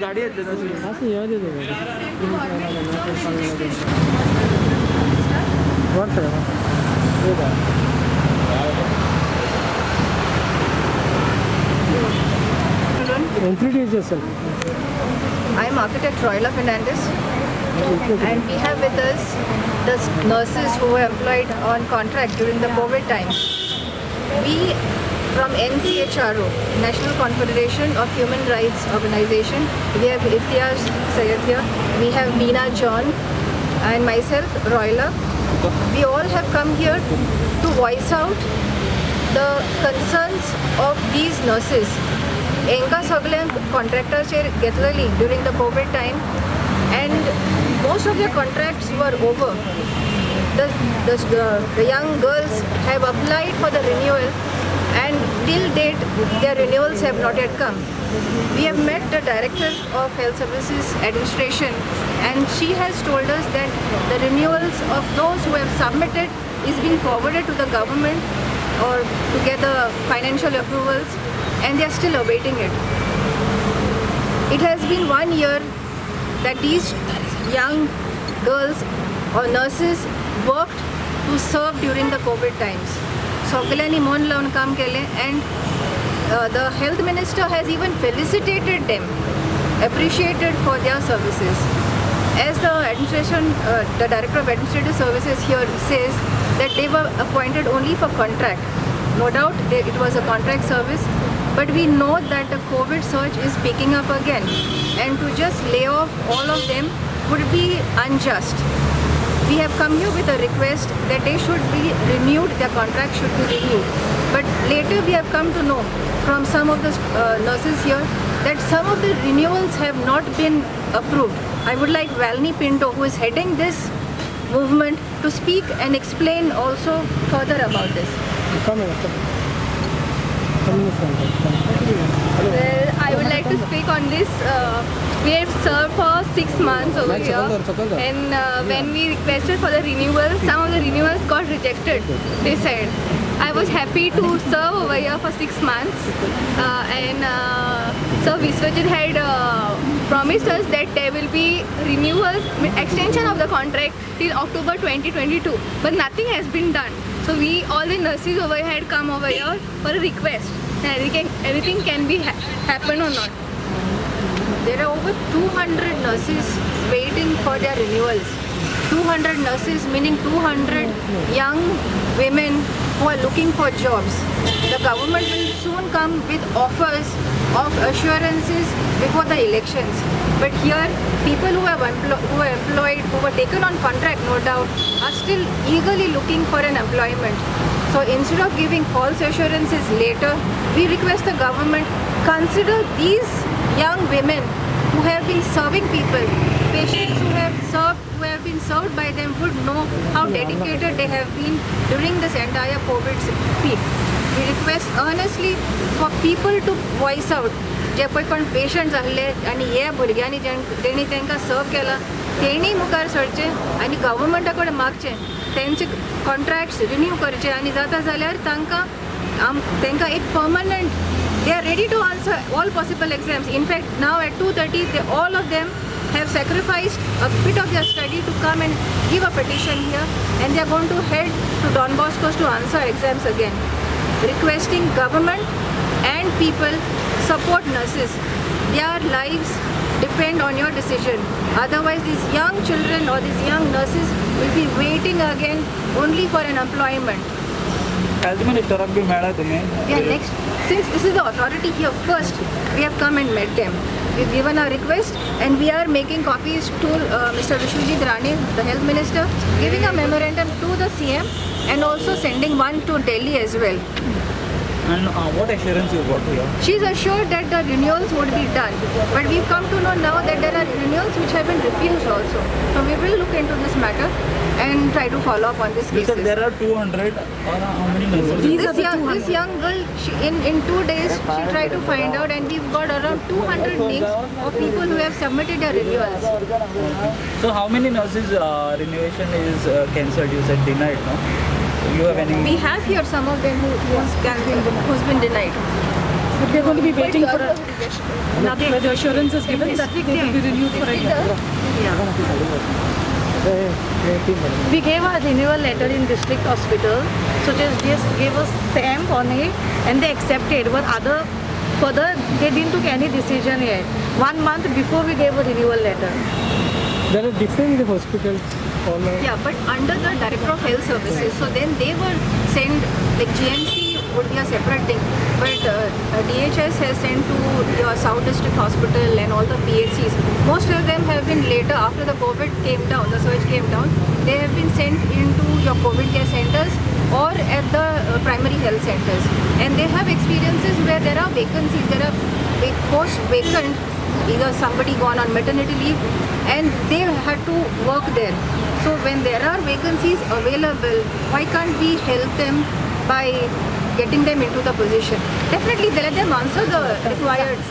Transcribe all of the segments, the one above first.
गाड़ी Introduce yourself. I am architect Royla Fernandez, and we have with us the nurses who were employed on contract during the COVID times. We from NCHRO, National Confederation of Human Rights Organization, we have Iftiaz Sayed here, we have Meena John, and myself, Royla. We all have come here to voice out the concerns of these nurses. Enka सगळ्यांक contractorचे घेतलेली during the COVID time, and most of their contracts were over. The young girls have applied for the renewal, and till date their renewals have not yet come. We have met the Director of Health Services Administration, and she has told us that the renewals of those who have submitted is being forwarded to the government or to get the financial approvals, and they are still awaiting it. It has been 1 year that these young girls or nurses worked to serve during the COVID times. Sogolani mon laun kam kele, and the health minister has even felicitated them, appreciated for their services. As the administration, the Director of Administrative Services here says that they were appointed only for contract. No doubt it was a contract service, but we know that the COVID surge is picking up again, and to just lay off all of them would be unjust. We have come here with a request that they should be renewed, their contract should be renewed. But later we have come to know from some of the nurses here that some of the renewals have not been approved. I would like Valni Pinto, who is heading this movement, to speak and explain also further about this. Well, I would like to speak on this. We have served for 6 months over here, and when we requested for the renewal, some of the renewals got rejected, they said. I was happy to serve over here for 6 months, and Sir Viswajit had promised us that there will be renewals, extension of the contract till October 2022, but nothing has been done. So we, all the nurses over here, had come over here for a request. Everything can be happen or not. There are over 200 nurses waiting for their renewals. 200 nurses, meaning 200 young women who are looking for jobs. The government will soon come with offers of assurances before the elections. But here, people who were employed, who were taken on contract, no doubt, are still eagerly looking for an employment. So instead of giving false assurances later, we request the government consider these young women who have been serving people, patients who have been served by them would know how dedicated they have been during this entire COVID peak. We request earnestly for people to voice out. जे पळय कोण patients आसले आनी हे भुरग्यांनी जेणी तांकां सर्व केला तेणी मुखार सरचे आनी गव्हर्मेंटा कडेन मागचें तेंचे कॉन्ट्रॅक्ट्स रिन्यू करचे आनी जाता जाल्यार तांकां एक permanent they are ready to answer all possible exams. In fact, now at 2:30, all of them have sacrificed a bit of their study to come and give a petition here, and they are going to head to Don Bosco's to answer exams again. Requesting government and people support nurses. Their lives depend on your decision. Otherwise, these young children or these young nurses will be waiting again only for an employment. Health मिनिस्टराक बी मेळ्ळा तुमी Yeah, next, since this is the authority here first, we have come and met them. We've given our request and we are making copies to Mr. Vishwajit Rane, the health minister, giving a memorandum to the CM and also sending one to Delhi as well. And what assurance you got here? She's assured that the renewals would be done, but we've come to know now that there are renewals which have been refused also. So we will look into this matter and try to follow up on this case. There are 200 or how many nurses? This young girl, in 2 days, she tried to find out, and we've got around 200 names of people who have submitted their renewals. So how many nurses renewation is cancelled? You said denied, no? You have any? We have here some of them who's been denied. But they're going to be waiting for another where the assurance is given that they will be renewed for a year. We gave a renewal letter in district hospital, so just gave us stamp on it and they accepted. But further they didn't took any decision yet. 1 month before we gave a renewal letter. There are different hospitals. Yeah, but under the Director of Health Services, so then they were sent, like GMC would be a separate thing, but DHS has sent to your South District Hospital and all the PHCs. Most of them have been later, after the COVID came down, the surge came down, they have been sent into your COVID care centers or at the primary health centers. And they have experiences where there are vacancies, there are posts vacant, either somebody gone on maternity leave and they had to work there. So when there are vacancies available, why can't we help them by getting them into the position? Definitely let them answer the required.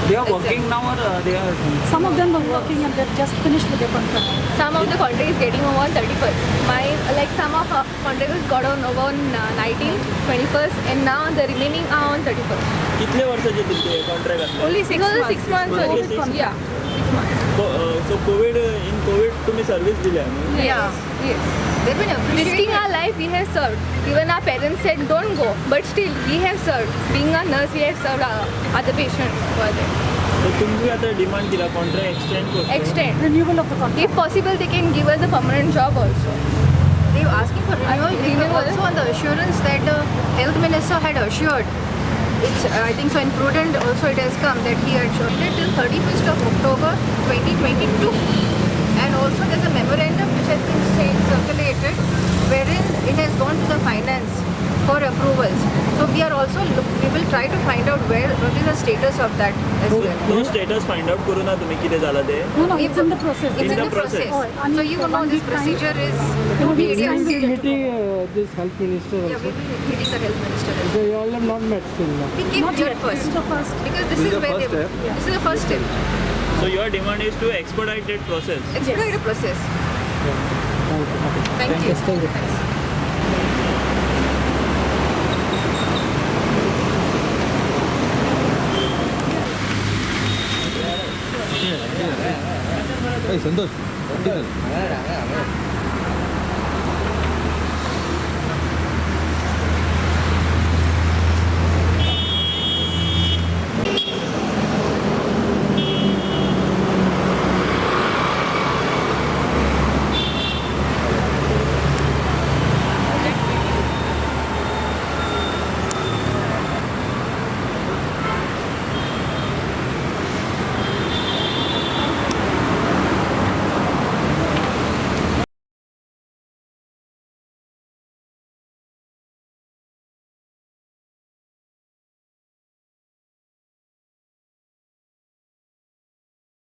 They are working now or they are? Some of them were working and they've just finished with their contract. Some of the contract is getting over on 31st. Some of our contractors got over on 19th, 21st, and now the remaining are on 31st. कितले वर्षाचे तुमचे contract असले? Only 6 months. Only 6 months. Yeah, 6 months. So in COVID तुम्ही service दिल्या? Yes. They've been appreciating. Risking our life, we have served. Even our parents said don't go, but still we have served. Being a nurse, we have served other patients for them. So तुम्ही आता demand दिला contract extend करतो? Extend. Renewal of the contract. If possible, they can give us a permanent job also. They were asking for renewal. They were Renewal. also on the assurance that the health minister had assured. I think so in Prudent also it has come that he had assured it till 31st of October 2022. And also there's a memorandum which has been circulated wherein it has gone to the finance for approvals. So we will try to find out what is the status of that as well. No status find out करू ना तुम्ही किती झाला ते? No, it's in the process. It's in the process. So you will know this procedure is Meeting this health minister yeah, we will be meeting the health minister as well. So you all have not met still now. We came Not here yet. This is the first. because this is where they were. This is the first step. So your demand is to expedite that process. Expedite the process. Thank you. Thank you. Thanks. Santosh